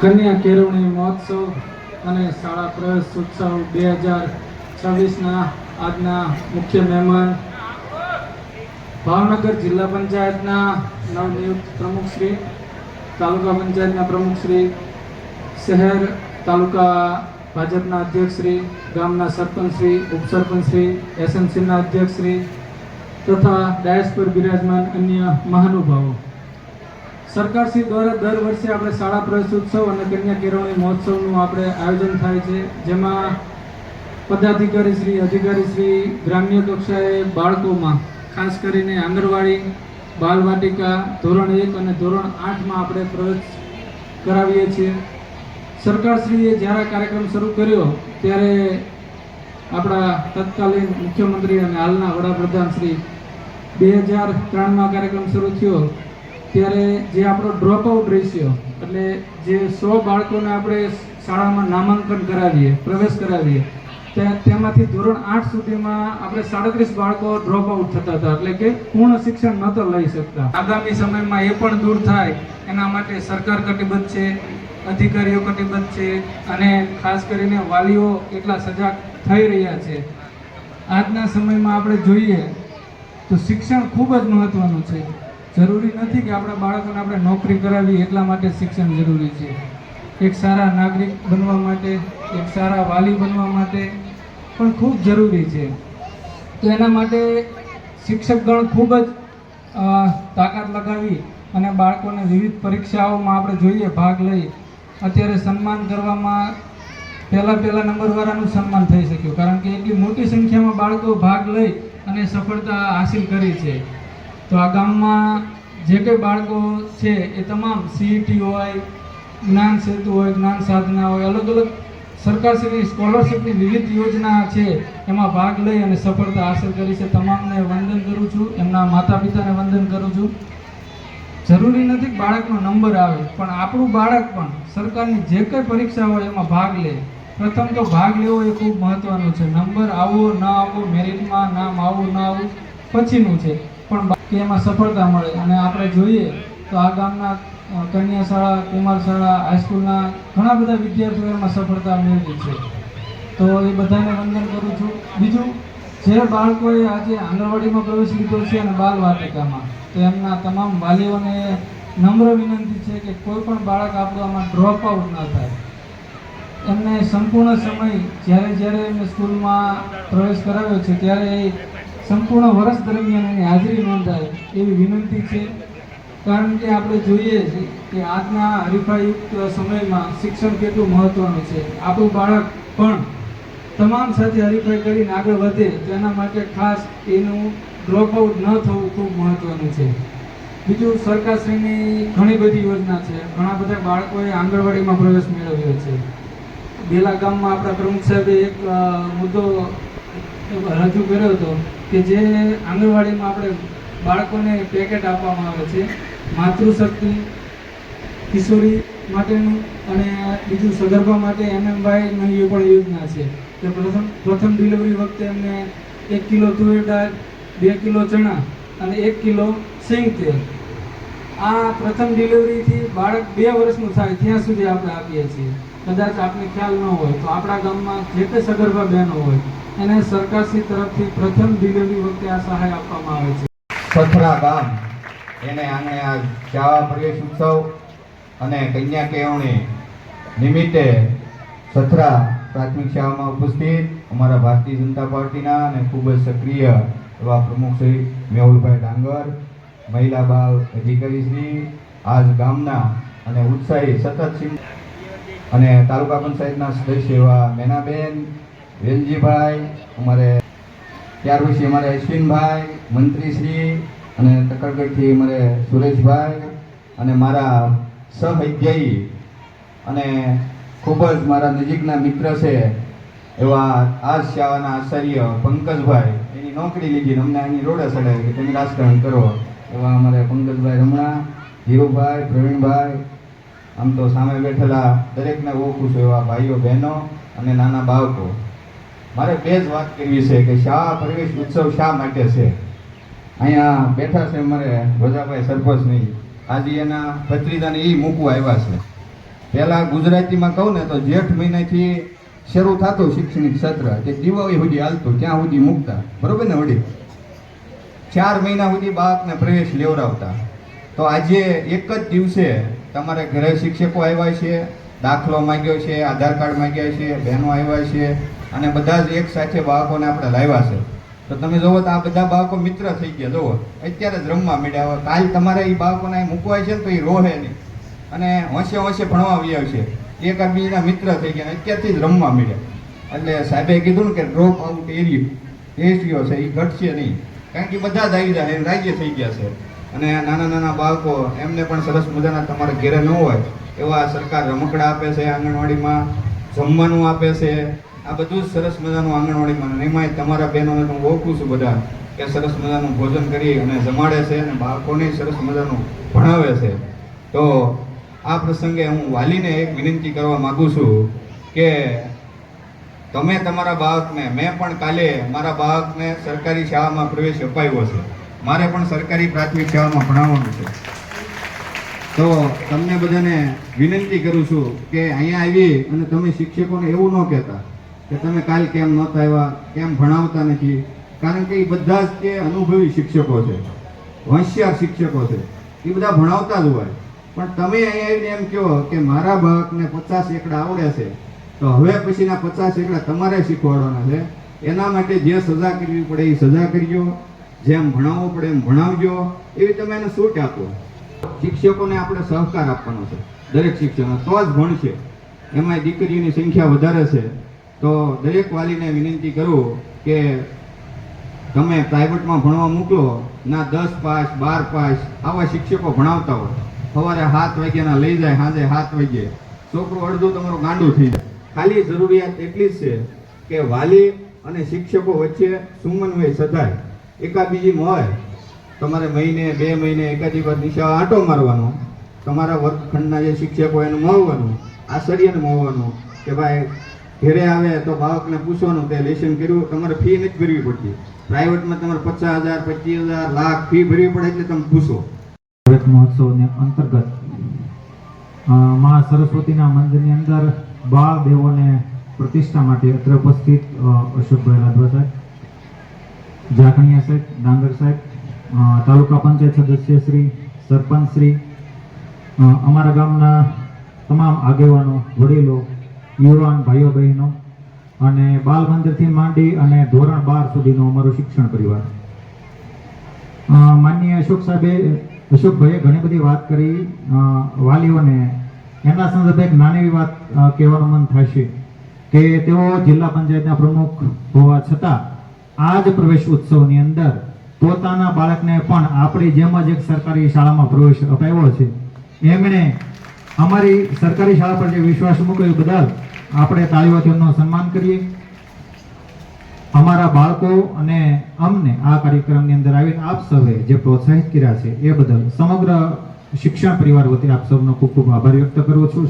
કન્યા કેળવણી મહોત્સવ અને શાળા પ્રવેશ ઉત્સવ 2026ના આજના મુખ્ય મહેમાન ભાવનગર જિલ્લા પંચાયતના નવનિયુક્ત પ્રમુખશ્રી, તાલુકા પંચાયતના પ્રમુખશ્રી, શહેર તાલુકા ભાજપના અધ્યક્ષશ્રી, ગામના સરપંચશ્રી, ઉપસરપંચશ્રી, એસએમસીના અધ્યક્ષશ્રી તથા ડાયસ પર બિરાજમાન અન્ય મહાનુભાવો, સરકારશ્રી દ્વારા દર વર્ષે આપણે શાળા પ્રવેશ ઉત્સવ અને કન્યા કેળવણી મહોત્સવનું આપણે આયોજન થાય છે, જેમાં પદાધિકારીશ્રી, અધિકારીશ્રી ગ્રામ્ય કક્ષાએ બાળકોમાં ખાસ કરીને આંગણવાડી, બાલવાટિકા, ધોરણ 1 અને ધોરણ 8માં આપણે પ્રવેશ કરાવીએ છીએ. સરકારશ્રીએ જ્યારે કાર્યક્રમ શરૂ કર્યો ત્યારે આપણા તત્કાલીન મુખ્યમંત્રી અને હાલના વડાપ્રધાન શ્રી 2003માં કાર્યક્રમ શરૂ થયો ત્યારે જે આપણો ડ્રોપ આઉટ રેશિયો, એટલે જે 100 બાળકોને આપણે શાળામાં નામાંકન કરાવીએ, પ્રવેશ કરાવીએ, તેમાંથી ધોરણ 8 સુધીમાં આપણે 37 બાળકો ડ્રોપ આઉટ થતા હતા, એટલે કે પૂર્ણ શિક્ષણ નહોતા લઈ શકતા. આગામી સમયમાં એ પણ દૂર થાય એના માટે સરકાર કટિબદ્ધ છે, અધિકારીઓ કટિબદ્ધ છે અને ખાસ કરીને વાલીઓ એટલા સજાગ થઈ રહ્યા છે. આજના સમયમાં આપણે જોઈએ તો શિક્ષણ ખૂબ જ મહત્વનું છે. જરૂરી નથી કે આપણા બાળકોને આપણે નોકરી કરાવી એટલા માટે શિક્ષણ જરૂરી છે. એક સારા નાગરિક બનવા માટે, એક સારા વાલી બનવા માટે પણ ખૂબ જરૂરી છે. તો એના માટે શિક્ષકગણ ખૂબ જ તાકાત લગાવી અને બાળકોને વિવિધ પરીક્ષાઓમાં આપણે જોઈએ ભાગ લઈ. અત્યારે સન્માન કરવામાં પહેલા નંબરવાળાનું સન્માન થઈ શક્યું, કારણ કે એટલી મોટી સંખ્યામાં બાળકો ભાગ લઈ અને સફળતા હાસિલ કરી છે. તો આ ગામમાં જે કંઈ બાળકો છે એ તમામ CET હોય, જ્ઞાન સેતુ હોય, જ્ઞાન સાધના હોય, અલગ અલગ સરકારશ્રીની સ્કોલરશિપની વિવિધ યોજના છે એમાં ભાગ લઈ અને સફળતા હાંસલ કરી છે. તમામને વંદન કરું છું, એમના માતા પિતાને વંદન કરું છું. જરૂરી નથી કે બાળકનો નંબર આવે, પણ આપણું બાળક પણ સરકારની જે કંઈ પરીક્ષા હોય એમાં ભાગ લે. પ્રથમ તો ભાગ લેવો એ ખૂબ મહત્ત્વનું છે. નંબર આવવો ન આવવો, મેરિટમાં નામ આવવું ન આવવું પછીનું છે, પણ કે એમાં સફળતા મળે. અને આપણે જોઈએ તો આ ગામના કન્યા શાળા, કુમાર શાળા, હાઈસ્કૂલના ઘણા બધા વિદ્યાર્થીઓ એમાં સફળતા મેળવી છે. તો એ બધાને વંદન કરું છું. બીજું, જે બાળકોએ આજે આંગણવાડીમાં પ્રવેશ લીધો છે અને બાલવાટિકામાં, તો એમના તમામ વાલીઓને નમ્ર વિનંતી છે કે કોઈ પણ બાળક આપણું આમાં ડ્રોપ આઉટ ન થાય. એમને સંપૂર્ણ સમય જ્યારે એમને સ્કૂલમાં પ્રવેશ કરાવ્યો છે ત્યારે એ સંપૂર્ણ વર્ષ દરમિયાન એની હાજરી નોંધાય એવી વિનંતી છે. કારણ કે આપણે જોઈએ છીએ કે આજના હરીફાઈયુક્ત સમયમાં શિક્ષણ કેટલું મહત્ત્વનું છે. આપણું બાળક પણ તમામ સાથે હરીફાઈ કરીને આગળ વધે, તેના માટે ખાસ એનું ડ્રોપ આઉટ ન થવું ખૂબ મહત્ત્વનું છે. બીજું, સરકારશ્રીની ઘણી બધી યોજના છે. ઘણા બધા બાળકોએ આંગણવાડીમાં પ્રવેશ મેળવ્યો છે. બેલા ગામમાં આપણા પ્રમુખ સાહેબે એક મુદ્દો રજૂ કર્યો હતો કે જે આંગણવાડીમાં આપણે બાળકોને પેકેટ આપવામાં આવે છે, માતૃશક્તિ, કિશોરી માટેનું, અને બીજું સગર્ભા માટે MMYની એ પણ યોજના છે કે પ્રથમ ડિલિવરી વખતે એમને 1 કિલો તુવેર દાળ, 2 કિલો ચણા અને 1 કિલો સિંગ તેલ, આ પ્રથમ ડિલિવરીથી બાળક 2 વર્ષનું થાય ત્યાં સુધી આપણે આપીએ છીએ. કદાચ આપને ખ્યાલ ન હોય તો આપણા ગામમાં જે તે સગર્ભા બહેનો હોય એને સરકારશ્રી તરફથી પ્રથમ ડિલિવરી વખતે આ સહાય આપવામાં આવે છે. સથરા ગામ એને આંગણે આ શાળા પ્રવેશ ઉત્સવ અને કન્યા કેળવણી નિમિત્તે સથરા પ્રાથમિક શાળામાં ઉપસ્થિત અમારા ભારતીય જનતા પાર્ટીના અને ખૂબ જ સક્રિય એવા પ્રમુખ શ્રી મેહુલભાઈ ડાંગર, મહિલા બાલ અધિકારીશ્રી, આજ ગામના અને ઉત્સાહી સતત અને તાલુકા પંચાયતના સદસ્ય એવા મેનાબેન, વેલજીભાઈ, અમારે ત્યાર પછી અમારે અશ્વિનભાઈ, મંત્રીશ્રી, અને તકરગઢથી અમારે સુરેશભાઈ, અને મારા સહઅધ્યાયી અને ખૂબ જ મારા નજીકના મિત્ર છે એવા આ શાળાના આચાર્ય પંકજભાઈ, એની નોકરી લીધી, અમને એની રોડે ચડાવી કે તમે રાજકારણ કરો એવા અમારે પંકજભાઈ રમણા, ધીરુભાઈ, પ્રવીણભાઈ, આમ તો સામે બેઠેલા દરેકને ઓળખું છું એવા ભાઈઓ, બહેનો અને નાના બાળકો. મારે બે જ વાત કરવી છે કે શાળા પ્રવેશ ઉત્સવ શા માટે છે. અહીંયા બેઠા છે અમારે રોજાભાઈ સરપંચ નહીં, આજે એના ભત્રીજાને એ મૂકવા આવ્યા છે. પહેલાં ગુજરાતીમાં કહું ને તો જેઠ મહિનાથી શરૂ થતું શૈક્ષણિક સત્ર તે દિવાળી સુધી હાલતું ત્યાં સુધી મૂકતા, બરોબર ને વડીલ? 4 મહિના સુધી બાળકને પ્રવેશ લેવડાવતા. તો આજે એક જ દિવસે તમારે ઘરે શિક્ષકો આવ્યા છે, દાખલો માંગ્યો છે, આધાર કાર્ડ માંગ્યા છે, બહેનો આવ્યા છે અને બધા જ એક સાથે બાળકોને આપણે લાવ્યા છે. તો તમે જોવો તો આ બધા બાળકો મિત્ર થઈ ગયા. જોવો અત્યારે જ રમવા માંડ્યા. કાલ તમારે એ બાળકોને અહીં મૂકવાય છે ને તો એ રોહે નહીં અને હોંશે હોંશે ભણવા આવી આવશે. એકબીજાના મિત્ર થઈ ગયા અત્યારથી જ રમવા માંડ્યા. એટલે સાહેબે કીધું ને કે ડ્રોપ આઉટ એરિયો છે એ ઘટશે નહીં, કારણ કે બધા જ આવી જાય રાજ્ય થઈ ગયા છે. અને નાના નાના બાળકો એમને પણ સરસ મજાના તમારે ઘેરે ન હોય એવા સરકાર રમકડા આપે છે, આંગણવાડીમાં જમવાનું આપે છે. આ બધું જ સરસ મજાનું આંગણવાડીમાં, અને એમાંય તમારા બહેનોને તો હું ઓળખું છું બધા કે સરસ મજાનું ભોજન કરી અને જમાડે છે અને બાળકોને સરસ મજાનું ભણાવે છે. તો આ પ્રસંગે હું વાલીને એક વિનંતી કરવા માગું છું કે તમે તમારા બાળકને, મેં પણ કાલે મારા બાળકને સરકારી શાળામાં પ્રવેશ અપાવ્યો છે, મારે પણ સરકારી પ્રાથમિક શાળામાં ભણાવવાનું છે. તો તમને બધાને વિનંતી કરું છું કે અહીંયા આવી અને તમે શિક્ષકોને એવું ન કહેતા કે તમે કાલ કેમ નહોતા આવ્યા, કેમ ભણાવતા નથી, કારણ કે એ બધા જ તે અનુભવી શિક્ષકો છે, હોશિયાર શિક્ષકો છે, એ બધા ભણાવતા જ હોય. પણ તમે અહીંયા આવીને એમ કહો કે મારા બાળકને 50 એકડા આવડે છે તો હવે પછીના 50 એકડા તમારે શીખવાડવાના છે. એના માટે જે સજા કરવી પડે એ સજા કરજો, જેમ ભણાવવું પડે એમ ભણાવજો, એવી તમે એને છૂટ આપો. શિક્ષકોને આપણે સહકાર આપવાનો છે, દરેક શિક્ષકો તો જ ભણશે. એમાં દીકરીઓની સંખ્યા વધારે છે તો દરેક વાલીને વિનંતી કરું કે તમે પ્રાઇવેટમાં ભણવા મોકલો ના, 10 પાસ 12 પાસ આવા શિક્ષકો ભણાવતા હોય. સવારે 7 વાગ્યાના લઈ જાય, સાંજે 7 વાગ્યે છોકરું અડધું તમારું ગાંડું થઈ જાય. ખાલી જરૂરિયાત એટલી જ છે કે વાલી અને શિક્ષકો વચ્ચે સમન્વય સધાય, એકાબીજીમાં હોય. તમારે મહિને 2 મહિને એકાદી વાર નિશાળ આંટો મારવાનો, તમારા વર્ગખંડના જે શિક્ષકો એનું મળવાનું, આચાર્યને મળવાનું કે ભાઈ ઘરે આવે તો બાળકને પૂછવાનું તે લેસન કર્યું. તમારે ફી નથી ભરવી પડતી. પ્રાઇવેટમાં તમારે 50,000 25,000 લાખ ફી ભરવી પડે એટલે તમે પૂછો. મહોત્સવને અંતર્ગત મા સરસ્વતીના મંદિરની અંદર બાળ દેવોને પ્રતિષ્ઠા માટે અત્રે ઉપસ્થિત અશોકભાઈ રાધવા સાહેબ, જાખણીયા સાહેબ, ડાંગર સાહેબ, તાલુકા પંચાયત સદસ્ય શ્રી, સરપંચ શ્રી, અમારા ગામના તમામ આગેવાનો, વડીલો, યુવાન ભાઈઓ બહેનો અને બાલ મંદિરથી માંડી અને ધોરણ 12 સુધીનો અમારો શિક્ષણ પરિવાર. માનનીય અશોકભાઈએ ઘણી બધી વાત કરી વાલીઓને. એના સંદર્ભે એક નાની એવી વાત કહેવાનું મન થશે કે તેઓ જિલ્લા પંચાયતના પ્રમુખ હોવા છતાં આ જ પ્રવેશ ઉત્સવની અંદર પોતાના બાળકને પણ આપણી જેમ જ એક સરકારી શાળામાં પ્રવેશ અપાવ્યો છે. એમણે અમારી સરકારી શાળા પર જે વિશ્વાસ મૂક્યો બદલ આપણે તાળીઓથી એમનું સન્માન કરીએ. અમારા બાળકો અને અમને આ કાર્યક્રમની અંદર આવીને આપ સૌએ જે પ્રોત્સાહિત કર્યા છે એ બદલ સમગ્ર શિક્ષણ પરિવાર વતી આપ સૌનો ખૂબ ખૂબ આભાર વ્યક્ત કરું છું.